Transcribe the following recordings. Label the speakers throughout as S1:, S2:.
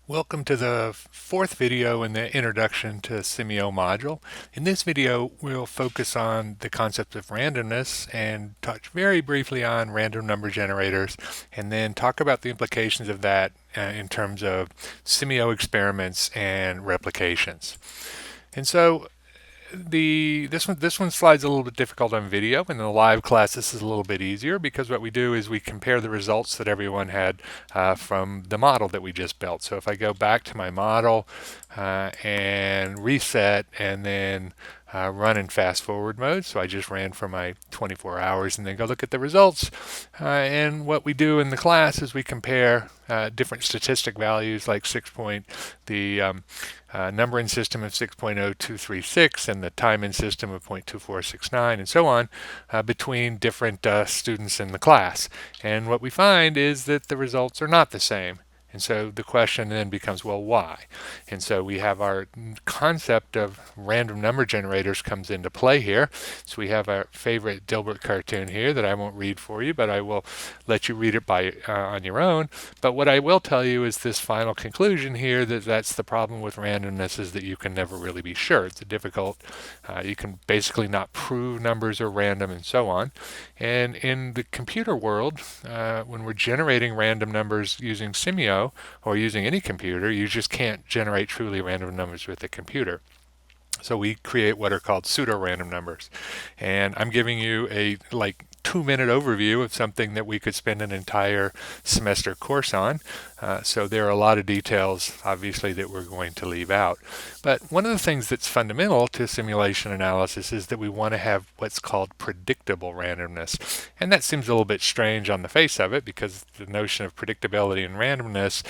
S1: Welcome to the fourth video in the Introduction to Semio module. In this video, we'll focus on the concept of randomness and touch very briefly on random number generators, and then talk about the implications of that in terms of Semio experiments and replications. And so this one slides a little bit difficult on video. In the live class, this is a little bit easier because what we do is we compare the results that everyone had from the model that we just built. So if I go back to my model and reset and then run in fast forward mode. So I just ran for my 24 hours and then go look at the results. And what we do in the class is we compare different statistic values like the numbering system of 6.0236 and the timing system of 0.2469 and so on between different students in the class. And what we find is that the results are not the same. And so the question then becomes, well, why? And so we have our concept of random number generators comes into play here. So we have our favorite Dilbert cartoon here that I won't read for you, but I will let you read it on your own. But what I will tell you is this final conclusion here, that's the problem with randomness, is that you can never really be sure. It's difficult. You can basically not prove numbers are random and so on. And in the computer world, when we're generating random numbers using Semio or using any computer, you just can't generate truly random numbers with a computer. So we create what are called pseudo-random numbers. And I'm giving you a 2-minute overview of something that we could spend an entire semester course on. So there are a lot of details, obviously, that we're going to leave out. But one of the things that's fundamental to simulation analysis is that we want to have what's called predictable randomness. And that seems a little bit strange on the face of it because the notion of predictability and randomness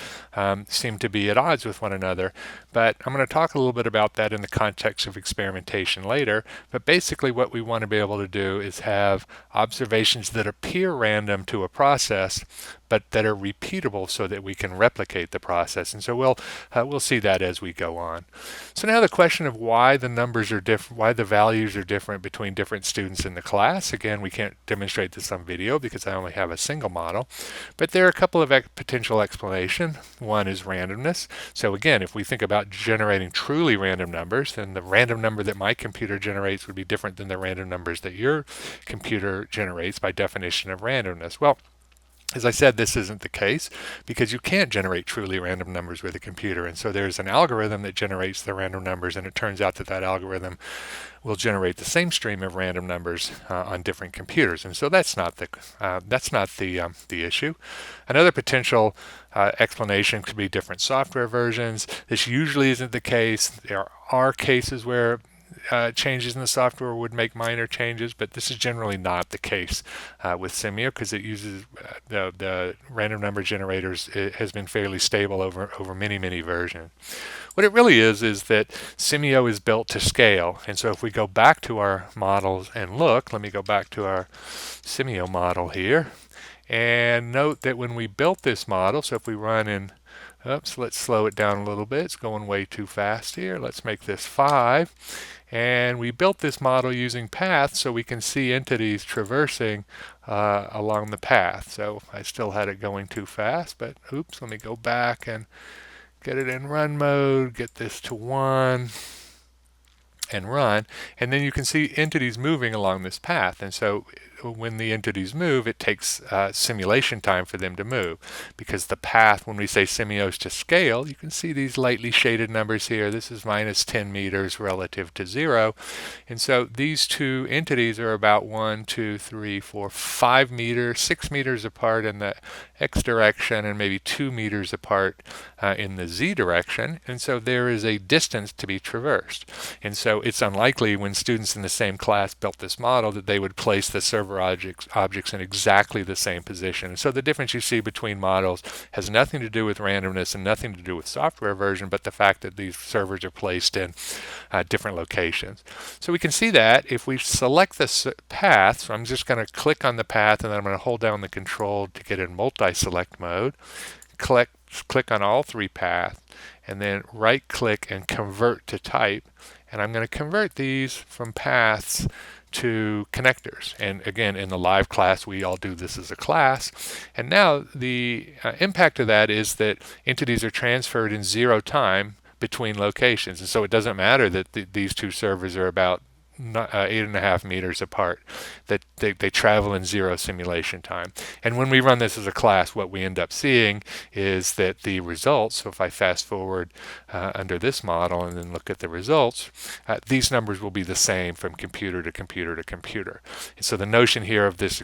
S1: seem to be at odds with one another. But I'm going to talk a little bit about that in the context of experimentation later. But basically what we want to be able to do is have observations that appear random to a process, but that are repeatable so that we can replicate the process. And so we'll see that as we go on. So now the question of why the numbers are different, why the values are different between different students in the class. Again, we can't demonstrate this on video because I only have a single model, but there are a couple of potential explanations. One is randomness. So again, if we think about generating truly random numbers, then the random number that my computer generates would be different than the random numbers that your computer generates by definition of randomness. Well, as I said, this isn't the case because you can't generate truly random numbers with a computer. And so there's an algorithm that generates the random numbers, and it turns out that that algorithm will generate the same stream of random numbers on different computers. And so that's not the issue. Another potential explanation could be different software versions. This usually isn't the case. There are cases where changes in the software would make minor changes, but this is generally not the case with Semio because it uses the random number generators. It has been fairly stable over many versions. What it really is that Semio is built to scale, and so if we go back to our models and look, let me go back to our Semio model here, and note that when we built this model, so if we run in Oops, let's slow it down a little bit. It's going way too fast here. Let's make this 5. And we built this model using paths so we can see entities traversing along the path. So I still had it going too fast, but oops, let me go back and get it in run mode, get this to 1, and run. And then you can see entities moving along this path. And so when the entities move, it takes simulation time for them to move because the path, when we say Semio's to scale, you can see these lightly shaded numbers here. This is minus 10 meters relative to 0. And so these two entities are about 1, 2, 3, 4, 5 meters, 6 meters apart in the x direction and maybe 2 meters apart in the z direction. And so there is a distance to be traversed. And so it's unlikely when students in the same class built this model that they would place the server objects in exactly the same position. And so the difference you see between models has nothing to do with randomness and nothing to do with software version, but the fact that these servers are placed in different locations. So we can see that if we select the path, so I'm just going to click on the path and then I'm going to hold down the control to get in multi-select mode, click on all 3 paths, and then right click and convert to type. And I'm going to convert these from paths to connectors. And again, in the live class, we all do this as a class. And now the impact of that is that entities are transferred in 0 time between locations. And so it doesn't matter that these two servers are about 8.5 meters apart, that they travel in 0 simulation time. And when we run this as a class, what we end up seeing is that the results, so if I fast forward under this model and then look at the results, these numbers will be the same from computer to computer to computer. And so the notion here of this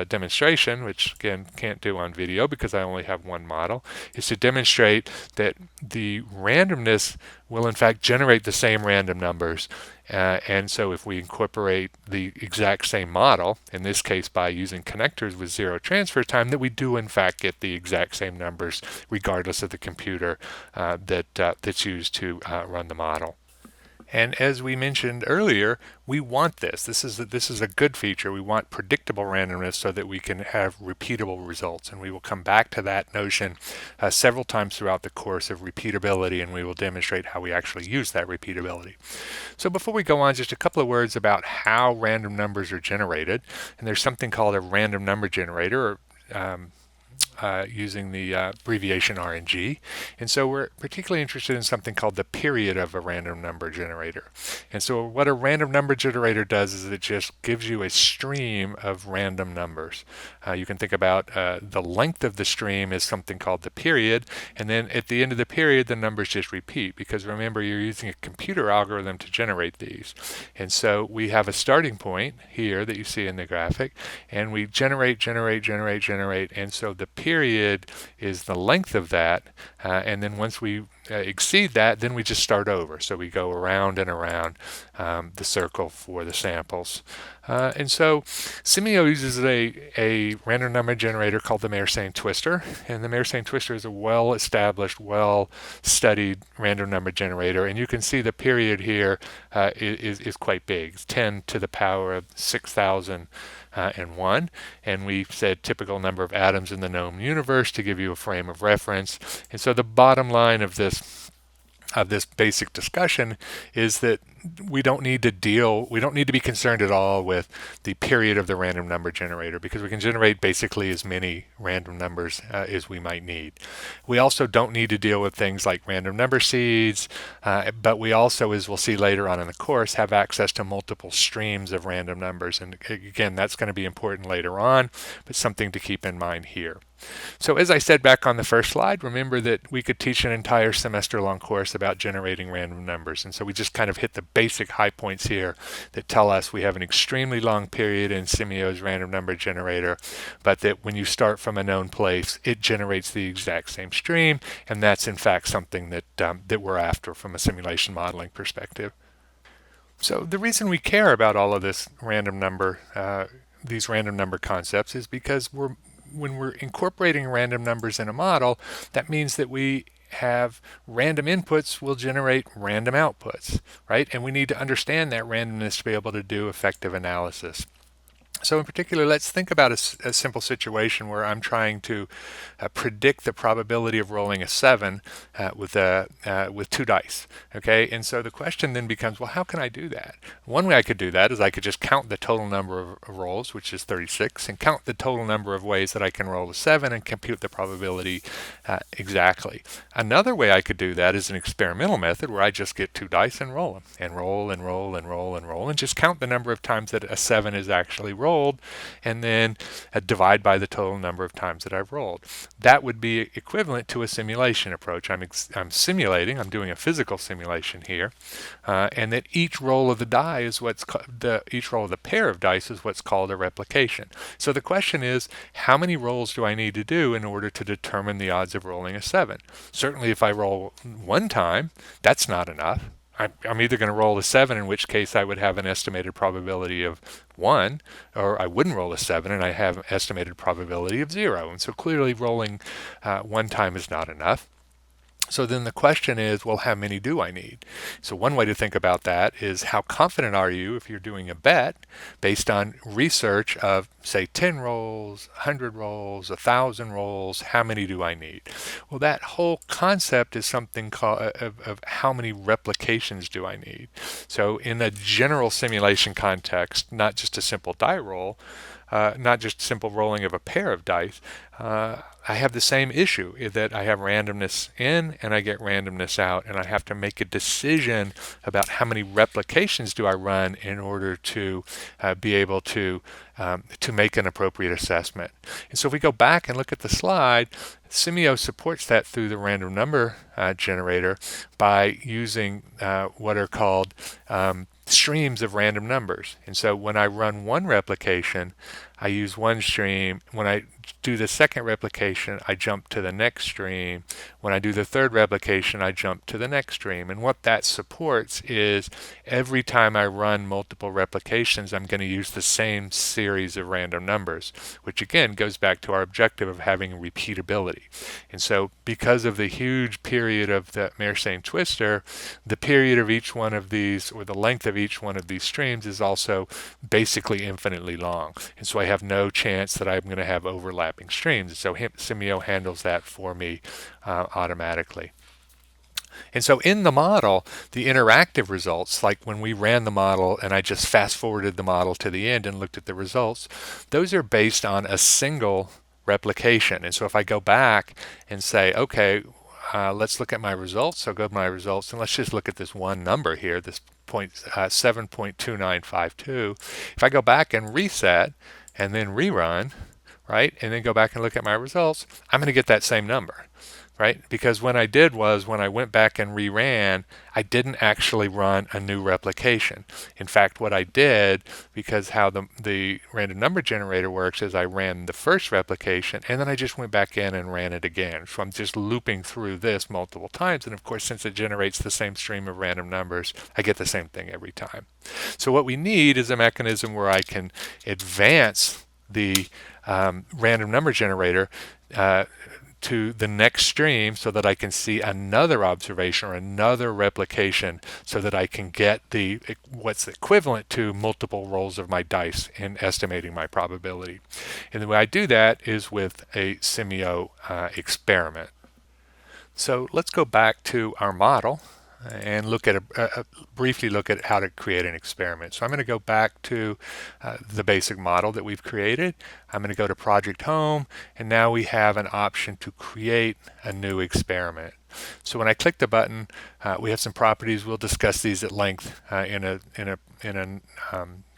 S1: demonstration, which again can't do on video because I only have one model, is to demonstrate that the randomness will in fact generate the same random numbers. And so if we incorporate the exact same model, in this case by using connectors with 0 transfer time, that we do in fact get the exact same numbers regardless of the computer that's used to run the model. And as we mentioned earlier, we want this. This is a good feature. We want predictable randomness so that we can have repeatable results. And we will come back to that notion several times throughout the course of repeatability, and we will demonstrate how we actually use that repeatability. So before we go on, just a couple of words about how random numbers are generated. And there's something called a random number generator, or using the abbreviation RNG. And so we're particularly interested in something called the period of a random number generator. And so what a random number generator does is it just gives you a stream of random numbers. You can think about the length of the stream is something called the period, and then at the end of the period the numbers just repeat, because remember, you're using a computer algorithm to generate these. And so we have a starting point here that you see in the graphic, and we generate, and so the period is the length of that, and then once we exceed that, then we just start over. So we go around and around the circle for the samples. And so Simio uses a random number generator called the Mersenne twister, and the Mersenne twister is a well-established, well-studied random number generator, and you can see the period here is quite big. It's 10 to the power of 6,000 and 1, and we said typical number of atoms in the known universe to give you a frame of reference. And so the bottom line of this basic discussion is that we don't need to be concerned at all with the period of the random number generator, because we can generate basically as many random numbers as we might need. We also don't need to deal with things like random number seeds, but we also, as we'll see later on in the course, have access to multiple streams of random numbers. And again, that's going to be important later on, but something to keep in mind here. So as I said back on the first slide, remember that we could teach an entire semester-long course about generating random numbers. And so we just kind of hit the basic high points here that tell us we have an extremely long period in Simio's random number generator, but that when you start from a known place, it generates the exact same stream, and that's in fact something that we're after from a simulation modeling perspective. So the reason we care about all of this random number, these random number concepts, is because when we're incorporating random numbers in a model, that means that we have random inputs will generate random outputs, right? And we need to understand that randomness to be able to do effective analysis. So in particular, let's think about a simple situation where I'm trying to predict the probability of rolling a 7 with 2 dice. Okay, and so the question then becomes, well, how can I do that? One way I could do that is I could just count the total number of rolls, which is 36, and count the total number of ways that I can roll a 7 and compute the probability exactly. Another way I could do that is an experimental method where I just get 2 dice and roll them, and roll and roll and roll and roll, and just count the number of times that a 7 is actually rolled, and then divide by the total number of times that I've rolled. That would be equivalent to a simulation approach. I'm simulating, I'm doing a physical simulation here, and that each roll of the die is each roll of the pair of dice is what's called a replication. So the question is, how many rolls do I need to do in order to determine the odds of rolling a 7? Certainly if I roll 1 time, that's not enough. I'm either going to roll a 7, in which case I would have an estimated probability of 1, or I wouldn't roll a 7 and I have an estimated probability of 0. And so clearly rolling 1 time is not enough. So then the question is, well, how many do I need? So one way to think about that is how confident are you if you're doing a bet based on research of, say, 10 rolls, 100 rolls, 1,000 rolls, how many do I need? Well, that whole concept is something called of how many replications do I need. So in a general simulation context, not just a simple die roll, not just simple rolling of a pair of dice, I have the same issue that I have randomness in and I get randomness out, and I have to make a decision about how many replications do I run in order to be able to make an appropriate assessment. And so if we go back and look at the slide, Simio supports that through the random number generator by using what are called streams of random numbers. And so when I run one replication, I use one stream. When I do the second replication, I jump to the next stream. When I do the third replication, I jump to the next stream. And what that supports is every time I run multiple replications, I'm going to use the same series of random numbers, which again goes back to our objective of having repeatability. And so because of the huge period of the Mersenne twister, the period of each one of these, or the length of each one of these streams, is also basically infinitely long. And so I have no chance that I'm going to have overlapping streams. So Simio handles that for me automatically. And so in the model, the interactive results, like when we ran the model and I just fast forwarded the model to the end and looked at the results, those are based on a single replication. And so if I go back and say, okay, let's look at my results. So go to my results and let's just look at this one number here, this 7.2952. If I go back and reset and then rerun, right, and then go back and look at my results, I'm going to get that same number. Right? Because when I did was when I went back and reran, I didn't actually run a new replication. In fact, what I did, because how the random number generator works, is I ran the first replication and then I just went back in and ran it again. So I'm just looping through this multiple times. And of course, since it generates the same stream of random numbers, I get the same thing every time. So what we need is a mechanism where I can advance the random number generator to the next stream so that I can see another observation or another replication so that I can get what's equivalent to multiple rolls of my dice in estimating my probability. And the way I do that is with a Simio experiment. So let's go back to our model and look at briefly look at how to create an experiment. So I'm going to go back to the basic model that we've created. I'm going to go to Project Home, and now we have an option to create a new experiment. So when I click the button, we have some properties. We'll discuss these at length in a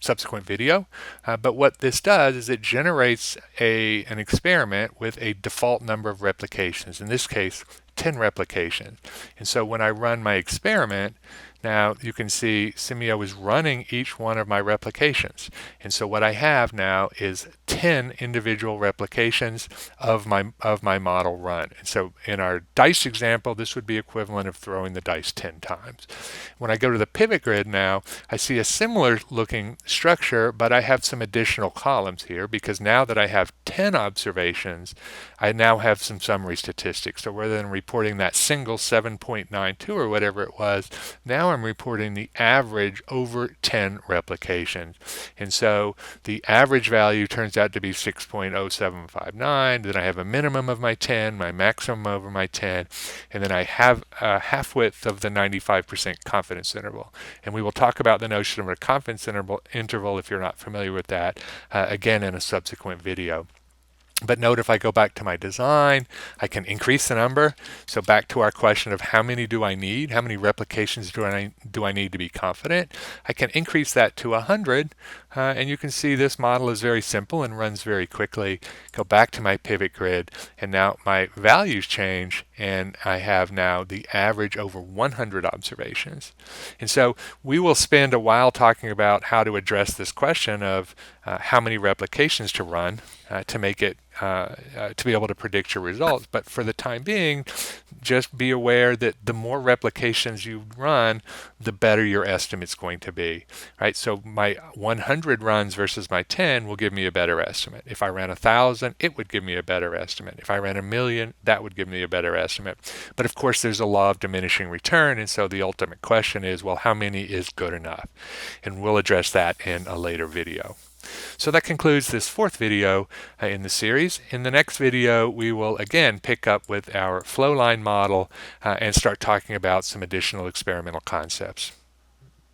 S1: subsequent video. But what this does is it generates an experiment with a default number of replications. In this case, 10 replications. And so when I run my experiment, now you can see Simio is running each one of my replications. And so what I have now is 10 individual replications of my model run. And so in our dice example, this would be equivalent of throwing the dice 10 times. When I go to the pivot grid now, I see a similar looking structure, but I have some additional columns here because now that I have 10 observations, I now have some summary statistics. So rather than reporting that single 7.92 or whatever it was, now I'm reporting the average over 10 replications. And so the average value turns out to be 6.0759. Then I have a minimum of my 10, my maximum over my 10, and then I have a half width of the 95% confidence interval. And we will talk about the notion of a confidence interval if you're not familiar with that, again in a subsequent video. But note, if I go back to my design, I can increase the number. So back to our question of how many do I need? How many replications do I need to be confident? I can increase that to 100. And you can see this model is very simple and runs very quickly. Go back to my pivot grid, and now my values change, and I have now the average over 100 observations. And so we will spend a while talking about how to address this question of how many replications to run to make it to be able to predict your results. But for the time being, just be aware that the more replications you run, the better your estimate's going to be. Right? So my 100 runs versus my 10 will give me a better estimate. If I ran 1,000, it would give me a better estimate. If I ran 1,000,000, that would give me a better estimate. estimate. But of course, there's a law of diminishing return, and so the ultimate question is, well, how many is good enough? And we'll address that in a later video. So that concludes this fourth video in the series. In the next video, we will again pick up with our flow line model and start talking about some additional experimental concepts.